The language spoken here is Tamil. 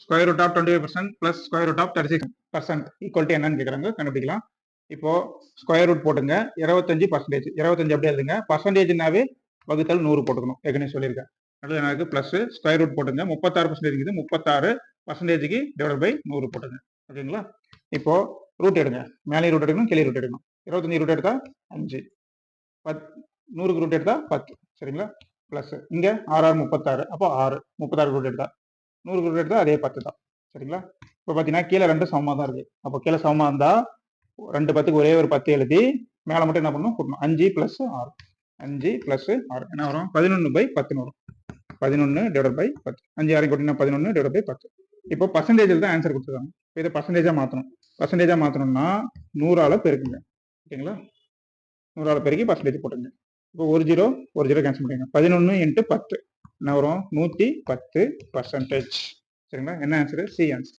Square root of 25% plus square root of 36% equal to என்னன்னு கேட்குறாங்க, கண்டுபிடிக்கலாம். இப்போ ஸ்கொயர் ரூட் போட்டுங்க, 25%. 25 அப்படியே எழுதுங்க. பர்சன்டேஜ்னாவே வகுத்தல் 100 போட்டுக்கணும், ஏற்கனவே சொல்லியிருக்கேன். அடுத்து எனக்கு பிளஸ் ஸ்கொயர் ரூட் போட்டுங்க, 36% இருக்குது, 36%க்கு டிவைட் பை 100 போட்டுங்க. ஓகேங்களா? இப்போ ரூட் எடுங்க, மேலே ரூட் எடுக்கணும், கீழே ரூட் எடுக்கணும். 25 ரூட் எடுத்தா 5, 100க்கு ரூட் எடுத்தா 10. சரிங்களா? பிளஸ் இங்க 6 36, அப்போ 6, 36 ரூட் எடுத்தா 100 ரூட் எடுத்தா அதே 10 தான். சரிங்களா? இப்போ பார்த்தீங்கன்னா கீழே 2 சமமாக தான் இருக்கு. அப்போ கீழே சமமாக இருந்தா 2 10க்கு ஒரே ஒரு 10 எழுதி மேலே மட்டும் என்ன பண்ணணும், கூட்டணும். 5 + 6, 5 + 6 என்ன வரும், 11/10 வரும். 11 டிவைட் பை 10, 5 6 கூட்டினா 11 டிவைட் பை 10. இப்போ பர்சன்டேஜில் தான் ஆன்சர் கொடுத்துருக்காங்க. இப்போ இதை பர்சன்டேஜாக மாற்றணும். பர்சன்டேஜாக மாற்றணும்னா 100ஆல் பெருக்குங்க. ஓகேங்களா? 100ஆல் பெருக்கி பர்சன்டேஜ் போட்டுங்க. இப்போ ஒரு ஜீரோ கேன்சல் பண்ணிடுங்க. 11 × 10 என்ன வரும், 110%. சரிங்களா? என்ன ஆன்சரு? C answer.